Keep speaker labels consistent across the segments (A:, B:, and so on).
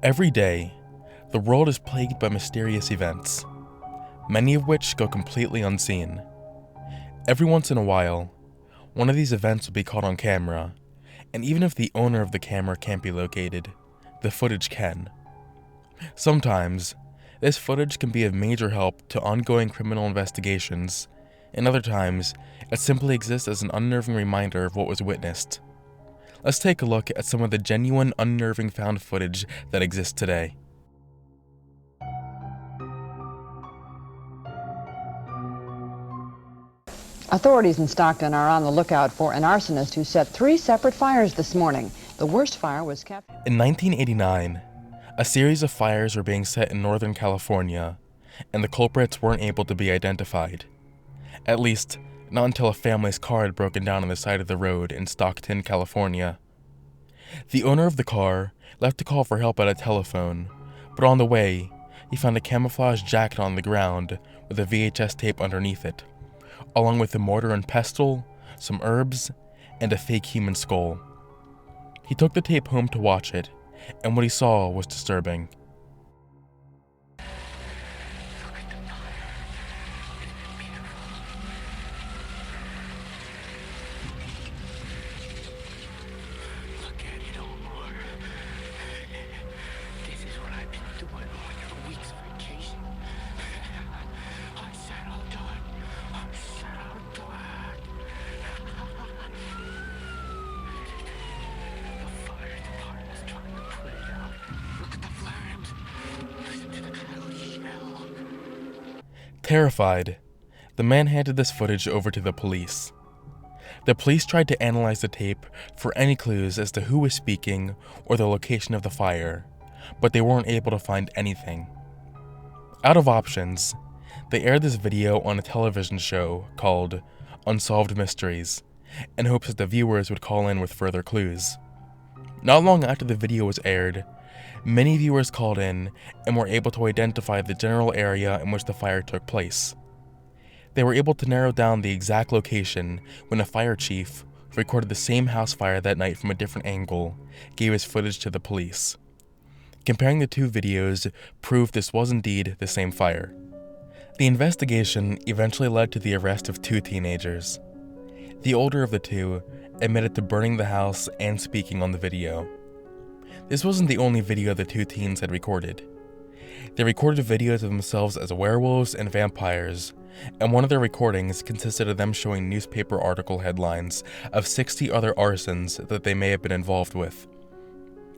A: Every day, the world is plagued by mysterious events, many of which go completely unseen. Every once in a while, one of these events will be caught on camera, and even if the owner of the camera can't be located, the footage can. Sometimes, this footage can be of major help to ongoing criminal investigations, and other times, it simply exists as an unnerving reminder of what was witnessed. Let's take a look at some of the genuine unnerving found footage that exists today.
B: Authorities in Stockton are on the lookout for an arsonist who set 3 separate fires this morning. The worst fire was kept.
A: In 1989, a series of fires were being set in Northern California, and the culprits weren't able to be identified. At least, not until a family's car had broken down on the side of the road in Stockton, California. The owner of the car left a call for help at a telephone, but on the way, he found a camouflage jacket on the ground with a VHS tape underneath it, along with a mortar and pestle, some herbs, and a fake human skull. He took the tape home to watch it, and what he saw was disturbing. Terrified, the man handed this footage over to the police. The police tried to analyze the tape for any clues as to who was speaking or the location of the fire, but they weren't able to find anything. Out of options, they aired this video on a television show called Unsolved Mysteries, in hopes that the viewers would call in with further clues. Not long after the video was aired, many viewers called in and were able to identify the general area in which the fire took place. They were able to narrow down the exact location when a fire chief, who recorded the same house fire that night from a different angle, gave his footage to the police. Comparing the two videos proved this was indeed the same fire. The investigation eventually led to the arrest of 2 teenagers. The older of the 2 admitted to burning the house and speaking on the video. This wasn't the only video the 2 teens had recorded. They recorded videos of themselves as werewolves and vampires, and one of their recordings consisted of them showing newspaper article headlines of 60 other arsons that they may have been involved with.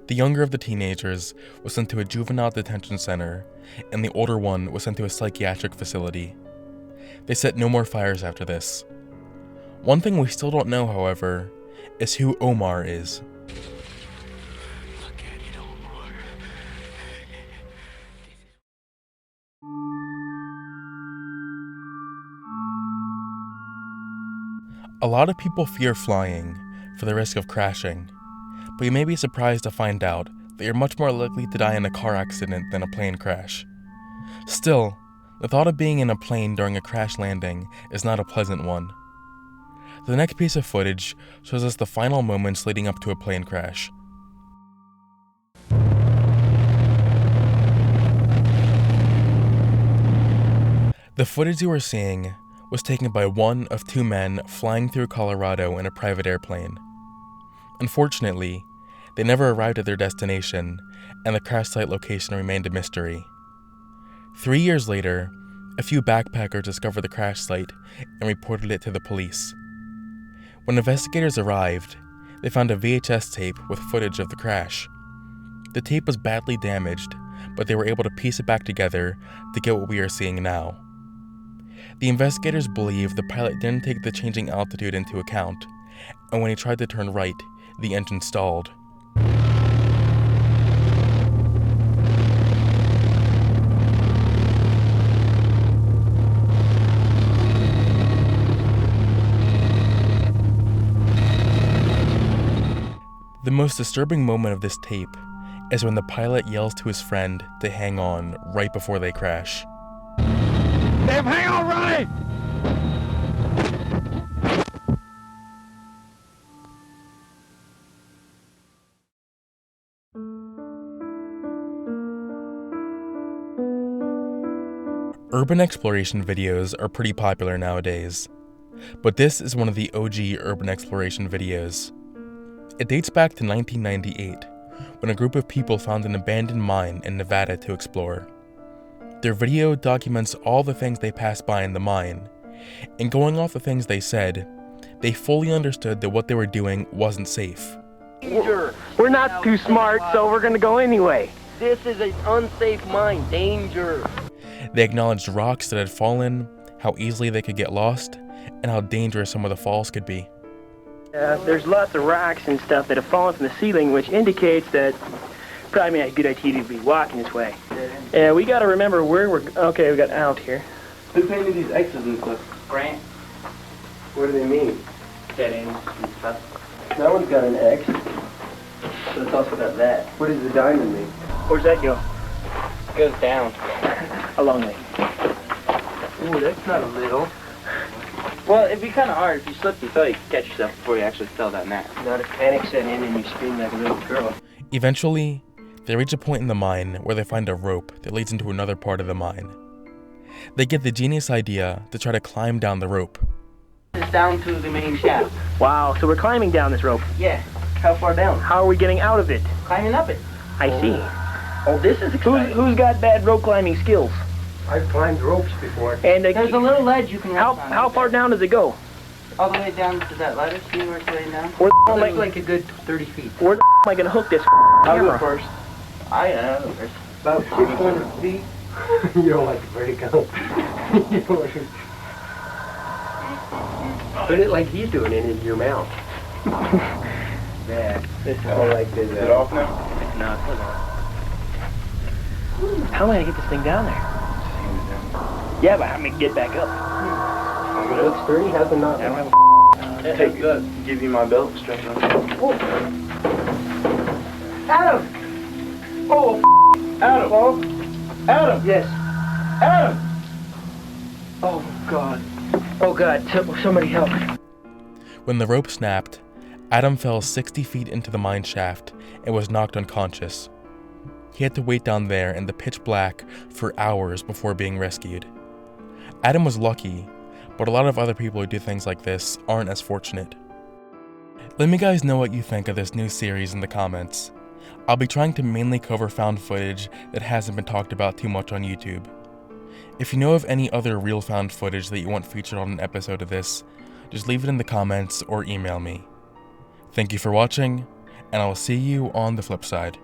A: The younger of the teenagers was sent to a juvenile detention center, and the older one was sent to a psychiatric facility. They set no more fires after this. One thing we still don't know, however, is who Omar is. A lot of people fear flying for the risk of crashing, but you may be surprised to find out that you're much more likely to die in a car accident than a plane crash. Still, the thought of being in a plane during a crash landing is not a pleasant one. The next piece of footage shows us the final moments leading up to a plane crash. The footage you are seeing was taken by one of 2 men flying through Colorado in a private airplane. Unfortunately, they never arrived at their destination, and the crash site location remained a mystery. 3 years later, a few backpackers discovered the crash site and reported it to the police. When investigators arrived, they found a VHS tape with footage of the crash. The tape was badly damaged, but they were able to piece it back together to get what we are seeing now. The investigators believe the pilot didn't take the changing altitude into account, and when he tried to turn right, the engine stalled. The most disturbing moment of this tape is when the pilot yells to his friend to hang on right before they crash.
C: Damn, hang on, Ronnie!
A: Urban exploration videos are pretty popular nowadays, but this is one of the OG urban exploration videos. It dates back to 1998, when a group of people found an abandoned mine in Nevada to explore. Their video documents all the things they passed by in the mine, and going off the things they said, they fully understood that what they were doing wasn't safe.
D: We're not too smart, so we're gonna go anyway.
E: This is an unsafe mine. Danger.
A: They acknowledged rocks that had fallen, how easily they could get lost, and how dangerous some of the falls could be.
D: There's lots of rocks and stuff that have fallen from the ceiling, which indicates that probably a good idea to be walking this way. Yeah, we gotta remember where we're... Okay, we got out here.
E: Who painted these X's and stuff? Grant.
D: What do they mean?
E: Dead ends and stuff.
D: That one's got an X.
E: So it's also got that.
D: What does the diamond mean? Where's that go?
E: It goes down.
D: A long way.
E: Ooh, that's not a little. Well, it'd be kind of hard if you slipped and fell. You could catch yourself before you actually fell down that.
D: Not if panic set in and you scream like a little girl.
A: Eventually, they reach a point in the mine where they find a rope that leads into another part of the mine. They get the genius idea to try to climb down the rope.
E: It's down to the main shaft.
D: Wow, so we're climbing down this rope.
E: Yeah. How far down?
D: How are we getting out of it?
E: Climbing up it.
D: I see.
E: Oh, this is exciting.
D: Who's got bad rope climbing skills?
C: I've climbed ropes before.
D: And
E: There's a little ledge you can walk on.
D: how far down does it go?
E: All the way down to that ladder. See where it's laying down?
D: Where the am I,
E: Like a good 30 feet.
D: where the am I gonna hook this
E: I'll go
D: camera?
E: first. I'll go first.
C: About 600 feet. You don't like to break out. Put it like he's doing it into your mouth.
D: Yeah, this is all like this.
E: Is it off now?
D: No, it's not off. How am I gonna get this thing down there? Yeah, but how am I gonna get back up?
C: It looks sturdy, has a knot.
D: I don't have a
E: Take that. Give you my belt. Stretch it on.
D: Adam! Oh,
E: Adam!
D: oh,
E: Adam!
D: yes.
E: Adam!
D: Oh, God. Oh, God, somebody help.
A: When the rope snapped, Adam fell 60 feet into the mine shaft and was knocked unconscious. He had to wait down there in the pitch black for hours before being rescued. Adam was lucky, but a lot of other people who do things like this aren't as fortunate. Let me guys know what you think of this new series in the comments. I'll be trying to mainly cover found footage that hasn't been talked about too much on YouTube. If you know of any other real found footage that you want featured on an episode of this, just leave it in the comments or email me. Thank you for watching, and I will see you on the flip side.